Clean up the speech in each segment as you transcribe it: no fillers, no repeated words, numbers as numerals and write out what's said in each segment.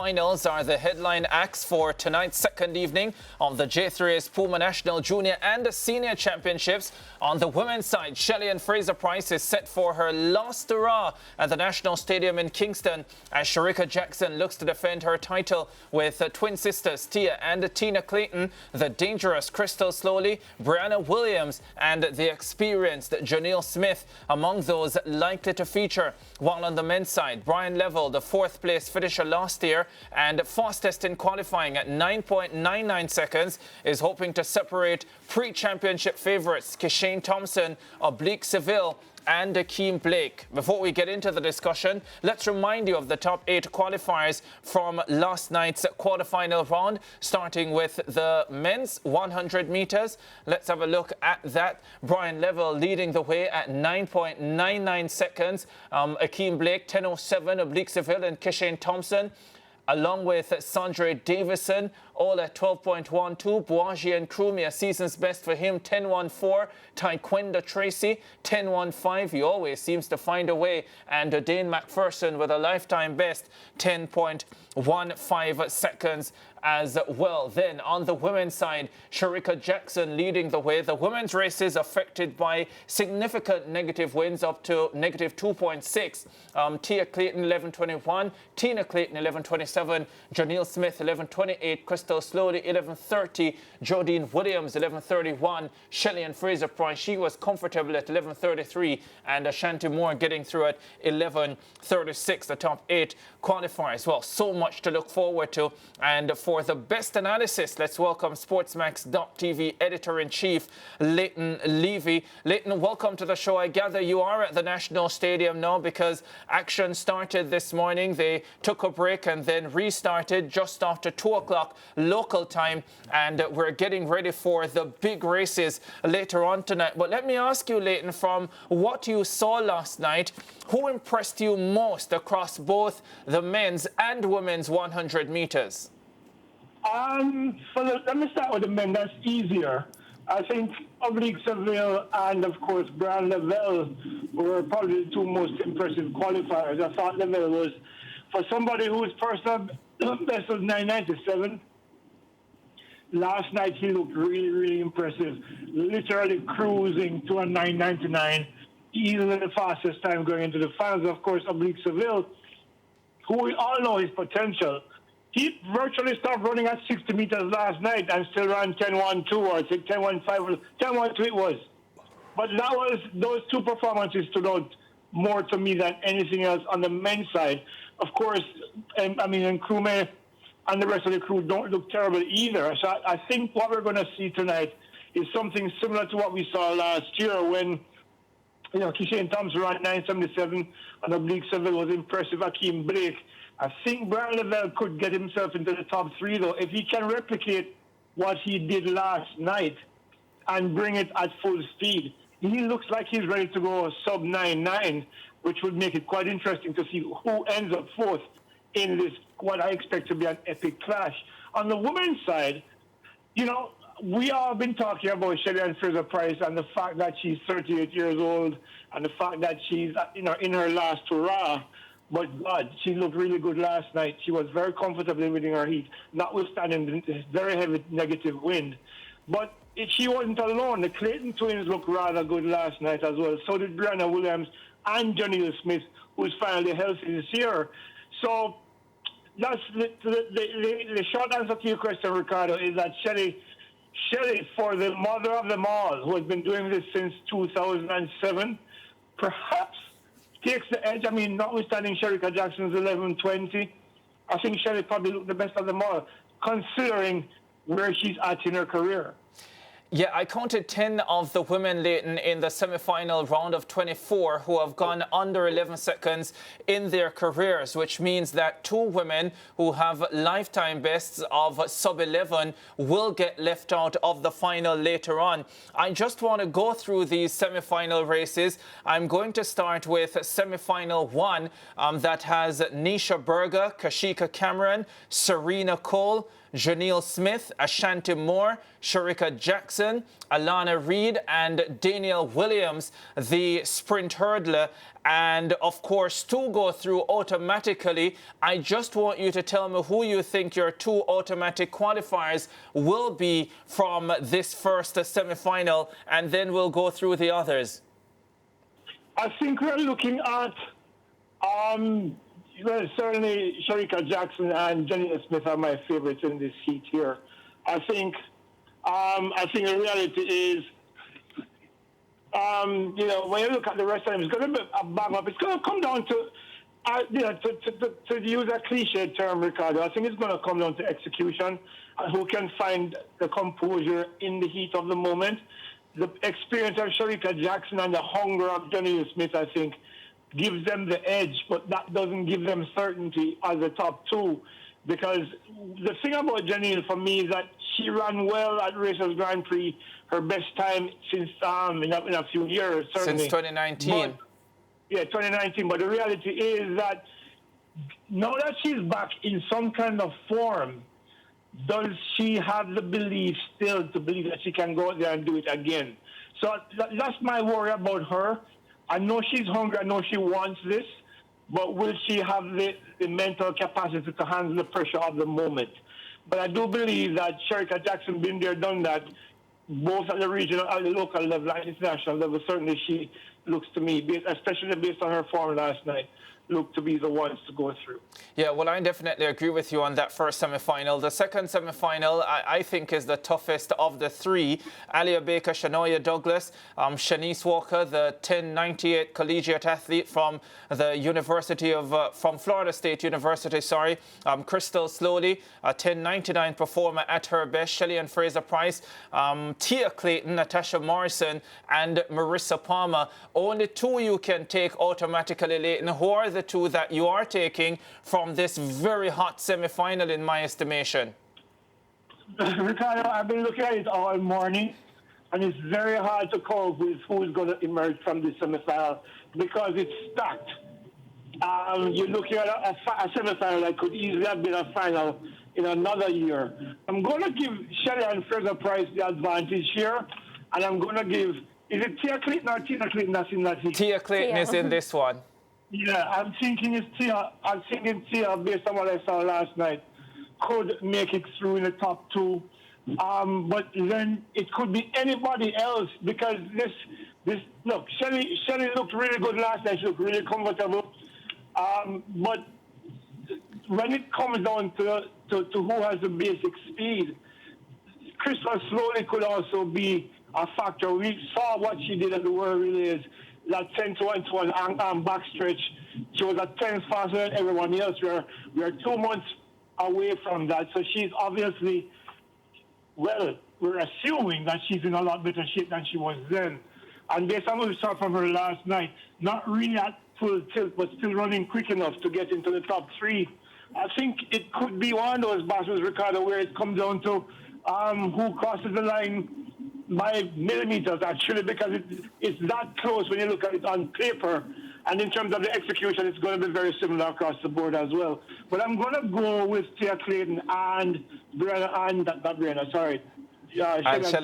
semi-finals are the headline acts for tonight's second evening of the J3's Puma National Junior and Senior Championships. On the women's side, Shelly-Ann Fraser-Pryce is set for her last hurrah at the National Stadium in Kingston as Shericka Jackson looks to defend her title with twin sisters Tia and Tina Clayton, the dangerous Crystal Slowly, Brianna Williams and the experienced Janelle Smith among those likely to feature. While on the men's side, Brian Level, the fourth place finisher last year and fastest in qualifying at 9.99 seconds, is hoping to separate pre-championship favourites Kishane Thompson, Oblique Seville and Akeem Blake. Before we get into the discussion, let's remind you of the top 8 qualifiers from last night's quarterfinal round, starting with the men's 100 meters. Let's have a look at that. Brian Level leading the way at 9.99 seconds. Akeem Blake, 10.07, Oblique Seville and Kishane Thompson, along with Sandra Davison, all at 12.12. Boagie and Krumi, a season's best for him, 10.14. Taekwenda Tracy, 10.15. He always seems to find a way. And Dane McPherson with a lifetime best, 10.15 seconds as well. Then on the women's side, Shericka Jackson leading the way. The women's race is affected by significant negative winds up to negative 2.6. Tia Clayton 11.21, Tina Clayton 11.27, Janelle Smith 11.28, Crystal Slowly 11.30, Jodine Williams 11.31, Shelly-Ann Fraser-Pryce, she was comfortable at 11.33, and Ashanti Moore getting through at 11.36, the top 8 qualifiers. Well, so much to look forward to, and for the best analysis, let's welcome SportsMax.tv editor-in-chief Leighton Levy. Leighton, welcome to the show. I gather you are at the National Stadium now because action started this morning. They took a break and then restarted just after 2 o'clock local time, and we're getting ready for the big races later on tonight. But let me ask you, Leighton, from what you saw last night, who impressed you most across both the men's and women's 100 meters? Let me start with the men. That's easier. I think Oblique Seville and, of course, Brian Level were probably the two most impressive qualifiers. I thought Level was, for somebody whose personal best was 9.97, last night he looked really, really impressive, literally cruising to a 9.99, easily the fastest time going into the finals. Of course, Oblique Seville, who we all know his potential. He virtually stopped running at 60 meters last night and still ran 10.12 or I think 10.15, 10.12 it was. But those two performances stood out more to me than anything else on the men's side. Of course, and Krumi and the rest of the crew don't look terrible either. So I think what we're going to see tonight is something similar to what we saw last year when, Kishane Thompson ran 9.77 and Oblique Seville was impressive. Akeem Blake. I think Brian Level could get himself into the top 3, though. If he can replicate what he did last night and bring it at full speed, he looks like he's ready to go sub 9.9, which would make it quite interesting to see who ends up fourth in this, what I expect to be an epic clash. On the women's side, we all been talking about Shelly-Ann Fraser-Pryce and the fact that she's 38 years old and the fact that she's, in her last hurrah. But God, she looked really good last night. She was very comfortably winning her heat, notwithstanding the very heavy negative wind. But she wasn't alone. The Clayton twins looked rather good last night as well. So did Brianna Williams and Janelle Smith, who's finally healthy this year. So that's the short answer to your question, Ricardo, is that Shelly, for the mother of them all, who has been doing this since 2007, perhaps takes the edge. Notwithstanding Shericka Jackson's 11.20, I think Shelly probably looked the best of them all, considering where she's at in her career. Yeah, I counted 10 of the women, Leighton, in the semi-final round of 24 who have gone under 11 seconds in their careers, which means that 2 women who have lifetime bests of sub-11 will get left out of the final later on. I just want to go through these semi-final races. I'm going to start with semi-final 1 that has Nisha Berger, Kashika Cameron, Serena Cole, Janelle Smith, Ashanti Moore, Sharika Jackson, Alana Reid and Danielle Williams, the sprint hurdler. And of course, to go through automatically, I just want you to tell me who you think your two automatic qualifiers will be from this first semi-final, and then we'll go through the others. I think we're looking at, well, certainly Sharika Jackson and Janelle Smith are my favorites in this heat here. I think the reality is, when you look at the rest of them, it's going to be a bang up. It's going to come down to, to use a cliche term, Ricardo, I think it's going to come down to execution and who can find the composure in the heat of the moment. The experience of Sharika Jackson and the hunger of Janelle Smith, I think, gives them the edge, but that doesn't give them certainty as the top two. Because the thing about Janelle for me is that she ran well at Racers Grand Prix, her best time since in a few years, certainly. Since 2019. But, 2019. But the reality is that now that she's back in some kind of form, does she have the belief still to believe that she can go out there and do it again? So that's my worry about her. I know she's hungry. I know she wants this. But will she have the mental capacity to handle the pressure of the moment? But I do believe that Sharika Jackson been there, done that, both at the regional, at the local level, and international level. Certainly she looks to me, especially based on her form last night, look to be the ones to go through. Yeah, well, I definitely agree with you on that first semi-final. The second semi-final, I think, is the toughest of the three. Alia Baker, Shania Douglas, Shanice Walker, the 1098 collegiate athlete from the University of, from Florida State University, Crystal Slowly, a 1099 performer at her best, Shelley and Fraser Price, Tia Clayton, Natasha Morrison, and Marissa Palmer. Only two you can take automatically, Leighton. Who are the two that you are taking from this very hot semi-final, in my estimation? Ricardo, I've been looking at it all morning, and it's very hard to call with who's going to emerge from this semi-final because it's stacked. You're looking at a semi-final that could easily have been a final in another year. I'm going to give Shelley and Fraser Price the advantage here, and I'm going to give, is it Tia Clayton or Tina Clayton that's in that heat? Tia Clayton is in this one. Yeah, I'm thinking it's Tia. I'm thinking Tia, based on what I saw last night, could make it through in the top two. But then it could be anybody else because this look, Shelley looked really good last night. She looked really comfortable. But when it comes down to who has the basic speed, Crystal Slowly could also be a factor. We saw what she did at the World Relays. That 10-to-1 backstretch, she was at 10 faster than everyone else. We are 2 months away from that. So she's obviously, well, we're assuming that she's in a lot better shape than she was then. And based on what we saw from her last night, not really at full tilt, but still running quick enough to get into the top three. I think it could be one of those battles, Ricardo, where it comes down to who crosses the line by millimeters, actually, because it's that close when you look at it on paper. And in terms of the execution, it's going to be very similar across the board as well. But I'm going to go with Tia Clayton and Shelley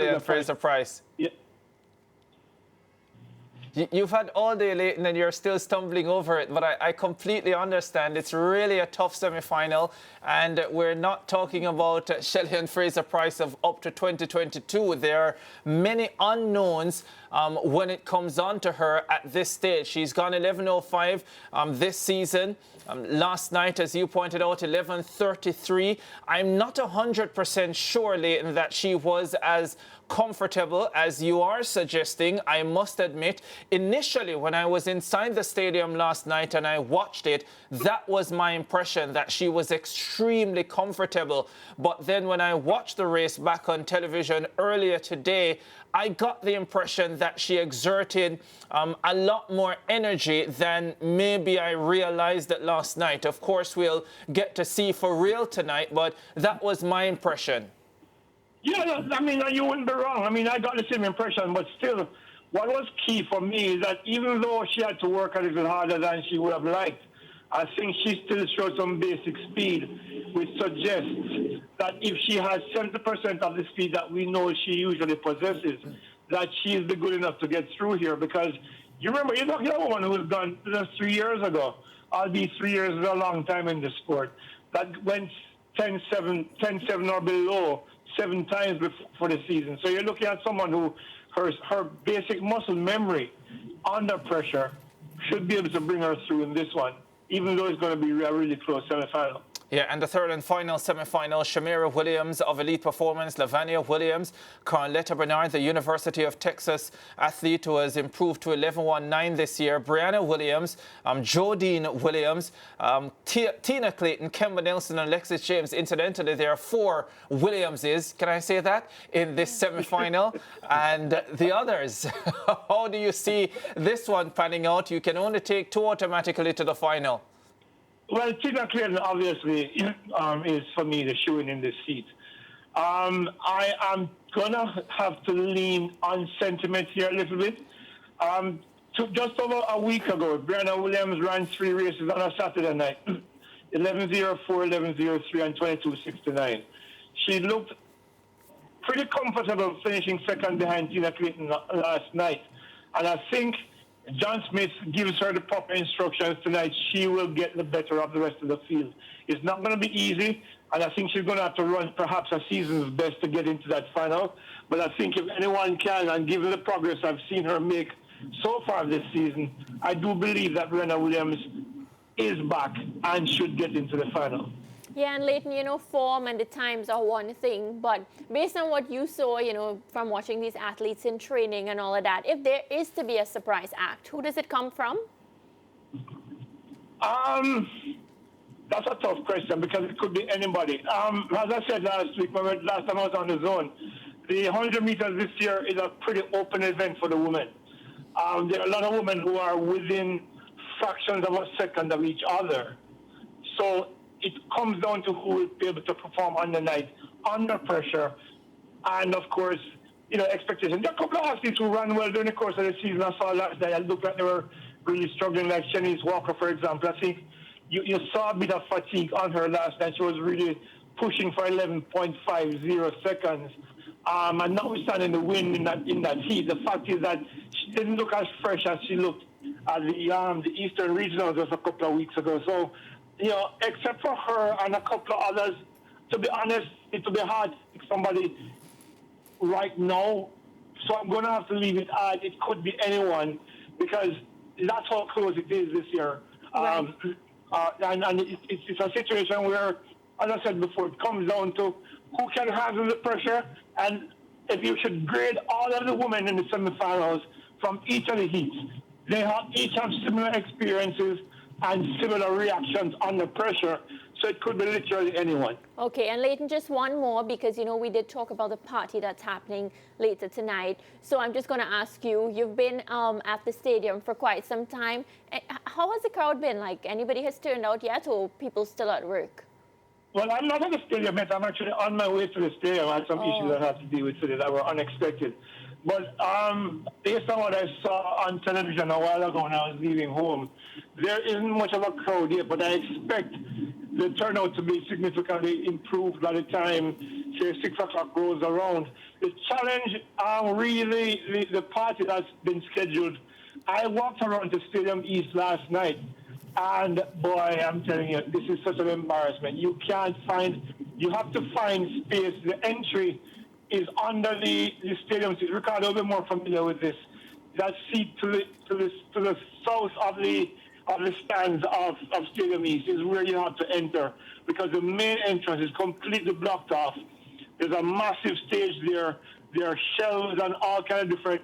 and Fraser Price. Yeah. You've had all day, Leighton, and you're still stumbling over it, but I completely understand. It's really a tough semi-final, and we're not talking about Shelley and Fraser Price of up to 2022. There are many unknowns when it comes on to her at this stage. She's gone 11.05 this season. Last night, as you pointed out, 11.33. I'm not 100% sure, Leighton, that she was as comfortable as you are suggesting. I must admit, initially when I was inside the stadium last night and I watched it, that was my impression, that she was extremely comfortable. But then when I watched the race back on television earlier today, I got the impression that she exerted a lot more energy than maybe I realized it last night. Of course, we'll get to see for real tonight, but that was my impression. Yeah, I mean, you wouldn't be wrong. I mean, I got the same impression, but still, what was key for me is that even though she had to work a little harder than she would have liked, I think she still showed some basic speed, which suggests that if she has 70% of the speed that we know she usually possesses, that she is good enough to get through here. Because you remember, you're talking about a woman who was done just 3 years ago. Albeit 3 years is a long time in the sport. That went 10-7 or below 7 times before the season. So you're looking at someone who her basic muscle memory under pressure should be able to bring her through in this one, even though it's going to be a really close semifinal. Yeah, and the third and final semi-final, Shamira Williams of Elite Performance, Lavania Williams, Carletta Bernard, the University of Texas athlete who has improved to 11.19 this year, Brianna Williams, Jodine Williams, Tina Clayton, Kemba Nelson, and Alexis James. Incidentally, there are 4 Williamses, can I say that, in this semi-final? And the others, how do you see this one panning out? You can only take 2 automatically to the final. Well, Tina Clayton obviously is, for me, the shoo-in in this seat. I am going to have to lean on sentiment here a little bit. Just over a week ago, Brianna Williams ran 3 races on a Saturday night, 11.04, 11.03, and 22.69. She looked pretty comfortable finishing second behind Tina Clayton last night. And I think John Smith gives her the proper instructions tonight, she will get the better of the rest of the field. It's not going to be easy, and I think she's going to have to run perhaps a season's best to get into that final. But I think if anyone can, and given the progress I've seen her make so far this season, I do believe that Brianna Williams is back and should get into the final. Yeah, and Leighton, form and the times are one thing, but based on what you saw, from watching these athletes in training and all of that, if there is to be a surprise act, who does it come from? That's a tough question because it could be anybody. As I said last week, last time I was on the zone, the 100 meters this year is a pretty open event for the women. There are a lot of women who are within fractions of a second of each other. So it comes down to who will be able to perform on the night under pressure, and of course, expectation. There are a couple of athletes who ran well during the course of the season. I saw last night. It looked like they were really struggling, like Shanice Walker, for example. I think you saw a bit of fatigue on her last night. She was really pushing for 11.50 seconds. And notwithstanding the win in that heat, the fact is that she didn't look as fresh as she looked at the Eastern Regionals just a couple of weeks ago. So, except for her and a couple of others, to be honest, it will be hard to pick somebody right now. So I'm going to have to leave it at it could be anyone because that's how close it is this year. Right. And it's a situation where, as I said before, it comes down to who can handle the pressure. And if you should grade all of the women in the semifinals from each of the heats, they each have similar experiences and similar reactions under pressure. So it could be literally anyone. Okay, and Leighton, just one more because, we did talk about the party that's happening later tonight. So I'm just going to ask you, you've been at the stadium for quite some time. How has the crowd been? Like, anybody has turned out yet or people still at work? Well, I'm not at the stadium yet. I'm actually on my way to the stadium. I had some issues I had to deal with today that were unexpected. But based on what I saw on television a while ago when I was leaving home, there isn't much of a crowd yet, but I expect the turnout to be significantly improved by the time, say, 6 o'clock rolls around. The challenge, really, the party that's been scheduled, I walked around the Stadium East last night, and boy, I'm telling you, this is such an embarrassment. You have to find space. The entry is under the stadium seat. Ricardo will be more familiar with this. That seat to the south of the stands of Stadium East is where you have to enter because the main entrance is completely blocked off. There's a massive stage there. There are shelves and all kinds of different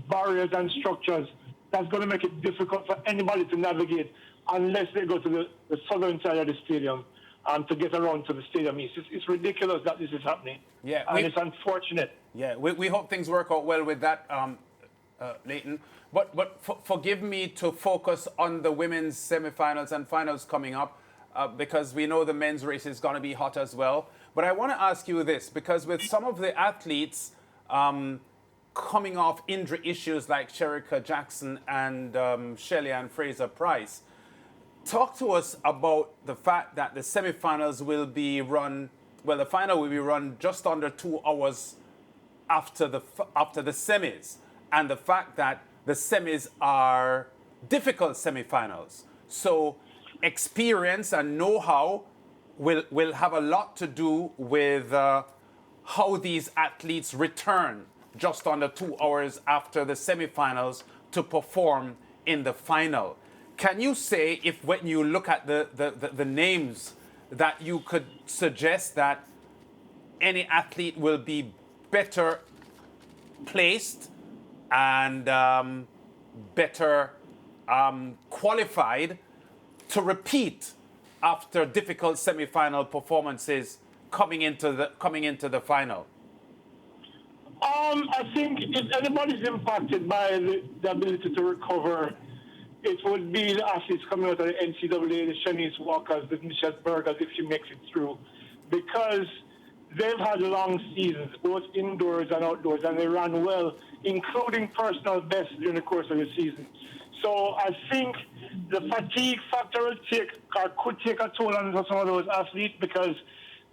barriers and structures. That's going to make it difficult for anybody to navigate unless they go to the southern side of the stadium to get around to the Stadium East. It's ridiculous that this is happening. Yeah, and it's unfortunate. Yeah, we hope things work out well with that, Leighton. But forgive me to focus on the women's semifinals and finals coming up because we know the men's race is going to be hot as well. But I want to ask you this, because with some of the athletes coming off injury issues like Shericka Jackson and Shelly-Ann Fraser-Pryce, talk to us about the fact that the semifinals will be run, well, the final will be run just under 2 hours after the semis, and the fact that the semis are difficult semifinals. So experience and know-how will have a lot to do with how these athletes return just under 2 hours after the semifinals to perform in the final. Can you say, if when you look at the names, that you could suggest that any athlete will be better placed and better qualified to repeat after difficult semi-final performances coming into the final? I think if anybody's impacted by the ability to recover, it would be the athletes coming out of the NCAA, the Shanice Walkers, the Michelle Bergers, if she makes it through, because they've had long seasons, both indoors and outdoors, and they ran well, including personal bests during the course of the season. So I think the fatigue factor could take a toll on some of those athletes, because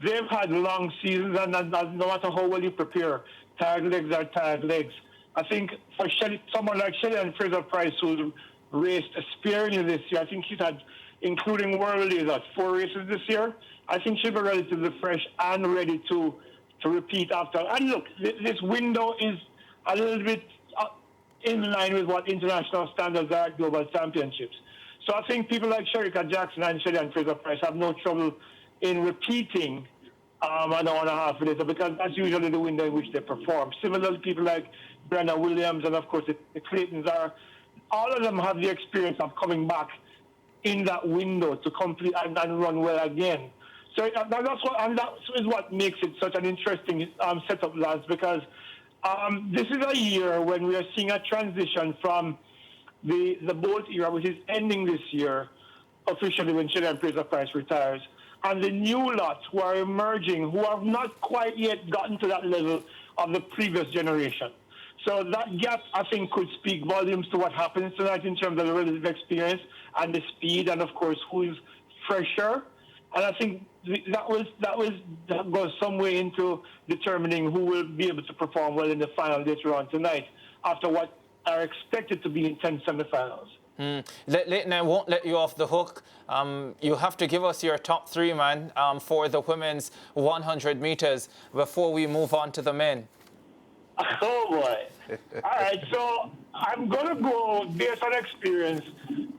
they've had long seasons, and no matter how well you prepare, tired legs are tired legs. I think for someone like Shelly Fraser-Pryce, who's raced sparingly this year, I think she's had, including World Leaders, 4 races this year. I think she'll be relatively fresh and ready to repeat after. And look, this window is a little bit in line with what international standards are at global championships. So I think people like Shericka Jackson and Shelly Fraser-Pryce have no trouble in repeating an hour and a half later, because that's usually the window in which they perform. Similarly, people like Brenna Williams and, of course, the Claytons all of them have the experience of coming back in that window to complete and run well again. So that is what makes it such an interesting setup, lads, because this is a year when we are seeing a transition from the Bolt era, which is ending this year, officially when Shelly Fraser-Pryce retires, and the new lots who are emerging, who have not quite yet gotten to that level of the previous generation. So that gap, I think, could speak volumes to what happens tonight in terms of the relative experience and the speed, and of course, who is fresher. And I think that goes some way into determining who will be able to perform well in the final later on tonight, after what are expected to be intense semifinals. Leighton, I won't let you off the hook. You have to give us your top 3, man, for the women's 100 meters before we move on to the men. Oh, boy. All right, so I'm going to go, based on experience,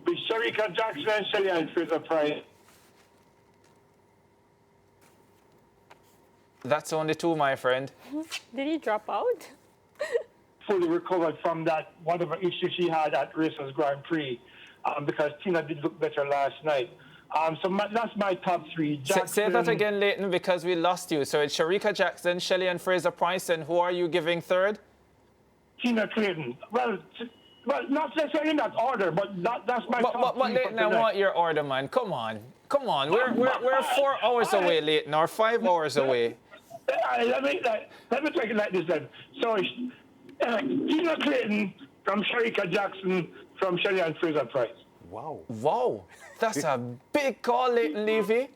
with Shericka Jackson and Shelly Fraser-Pryce. That's only 2, my friend. Did he drop out? Fully recovered from that, whatever issue she had at Racers Grand Prix, because Tina did look better last night. That's my top 3. Say that again, Leighton, because we lost you. So it's Shericka Jackson, Shelly Fraser-Pryce, and who are you giving 3rd? Tina Clayton. Well, not necessarily in that order, but that's my top 3. But Leighton, I want your order, man. Come on. We're 4 hours away, Leighton, or 5 hours away. Let me take it like this then. So Tina Clayton from Shericka Jackson from Shelly Fraser-Pryce. Wow. That's a big call, Leighton Levy.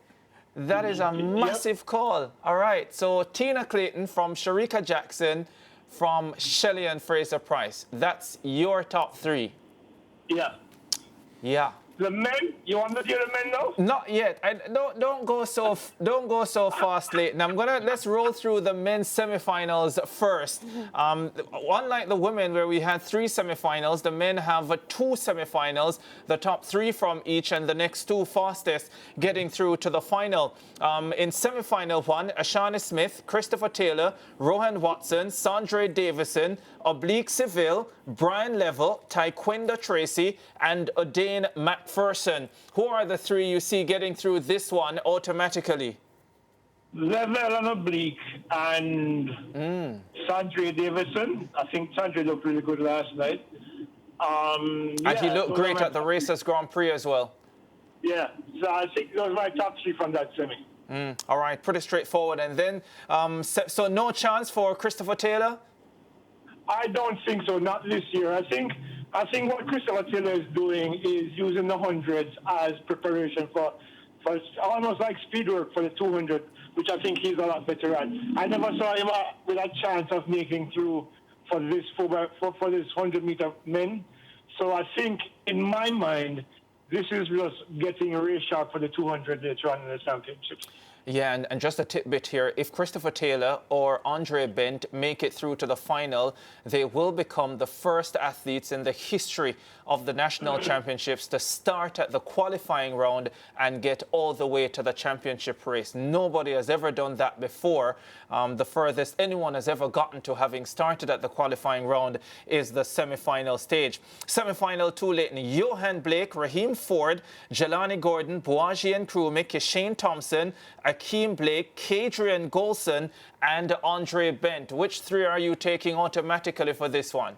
That is a massive call. All right. So Tina Clayton from Shericka Jackson from Shelly Fraser-Pryce. That's your top 3. Yeah. The men? You want to do the men now? Not yet. Don't go so fast, Leighton. Let's roll through the men's semifinals first. Unlike the women, where we had 3 semifinals, the men have 2 semifinals, the top 3 from each, and the next 2 fastest getting through to the final. In semifinal 1, Ashana Smith, Christopher Taylor, Rohan Watson, Sandra Davison, Oblique Seville, Brian Level, Taekwondo Tracy, and O'Dane McPherson. Who are the 3 you see getting through this one automatically? Level and Oblique and Sandra Davison. I think Sandra looked really good last night. And he looked great at the Racers Grand Prix as well. Yeah, so I think those are my top 3 from that semi. All right, pretty straightforward. And then, so no chance for Christopher Taylor? I don't think so, not this year. I think I think what Christopher Taylor is doing is using the hundreds as preparation for almost like speed work for the 200, which I think he's a lot better at. I never saw him with a chance of making through for this 100-meter men. So I think, in my mind, this is just getting a race sharp for the 200 later on in the championships. Yeah, and just a tidbit here, if Christopher Taylor or Andre Bent make it through to the final, they will become the first athletes in the history of the national championships to start at the qualifying round and get all the way to the championship race. Nobody has ever done that before. The furthest anyone has ever gotten to having started at the qualifying round is the semi-final stage. Semi-final 2, Leighton: Johan Blake, Raheem Ford, Jelani Gordon, Boaji and Krumie, Kishane Thompson, Akeem Blake, Kadrian Golson, and Andre Bent. Which three are you taking automatically for this one?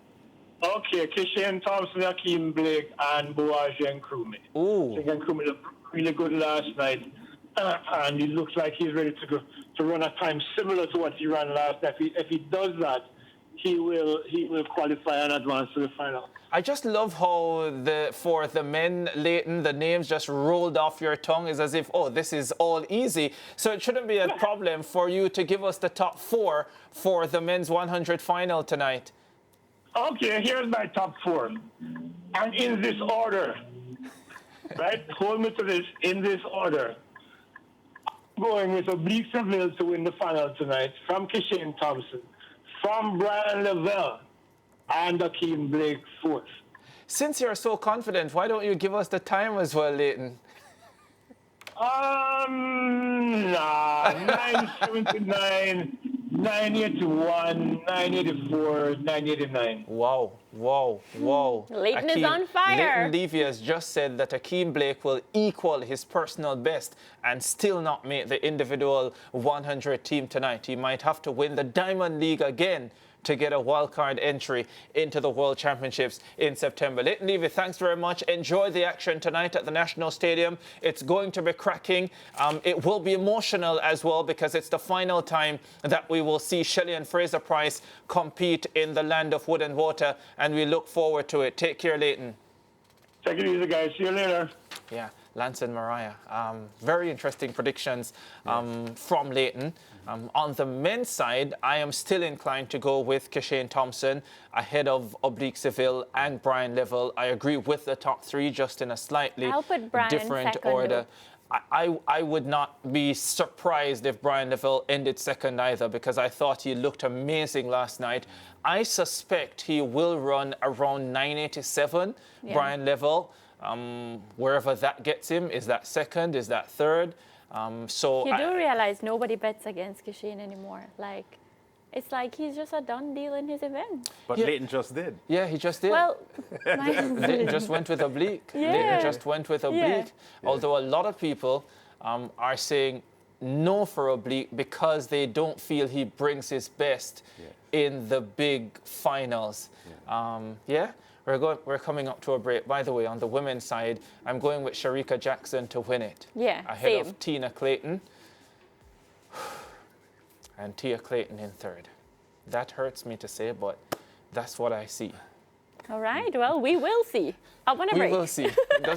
Okay, Kishane Thompson, Akeem Blake, and Boaji and Krumie. Ooh. I think Krumie looked really good last night, and he looks like he's ready to run a time similar to what he ran last night. If he does that, he will qualify and advance to the final. I just love how for the men, Leighton, the names just rolled off your tongue. It's as if, oh, this is all easy. So it shouldn't be a problem for you to give us the top 4 for the men's 100 final tonight. Okay, here's my top 4. And in this order, right? Hold me to this, in this order. I'm going with Oblique Seville to win the final tonight, from Kishane Thompson, from Brian Lavelle, and Akeem Blake 4th. Since you're so confident, why don't you give us the time as well, Leighton? 979, 981, 984, 989. Wow, wow, wow. Leighton is on fire. Leighton Levy has just said that Akeem Blake will equal his personal best and still not make the individual 100 team tonight. He might have to win the Diamond League again to get a wildcard entry into the World Championships in September. Leighton Levy, thanks very much. Enjoy the action tonight at the National Stadium. It's going to be cracking. It will be emotional as well because it's the final time that we will see Shelley and Fraser-Pryce compete in the land of wood and water, and we look forward to it. Take care, Leighton. Take it easy, guys. See you later. Yeah, Lance and Mariah. Very interesting predictions from Leighton. On the men's side, I am still inclined to go with Kishane Thompson ahead of Oblique Seville and Brian Lavelle. I agree with the top 3, just in a slightly different order. I would not be surprised if Brian Lavelle ended second either, because I thought he looked amazing last night. I suspect he will run around 987, Brian Lavelle. Wherever that gets him, is that second, is that third? So you do realize nobody bets against Kishane anymore. Like, it's like he's just a done deal in his event. But Leighton just did. Yeah, he just did. Well, Leighton just went with Oblique. Yeah. Leighton just went with Oblique. Yeah. Although a lot of people are saying no for Oblique because they don't feel he brings his best in the big finals. We're coming up to a break. By the way, on the women's side, I'm going with Sharika Jackson to win it. Yeah, ahead same. of Tina Clayton. And Tia Clayton in third. That hurts me to say, but that's what I see. all right, well, we will see. I want to break. We will see.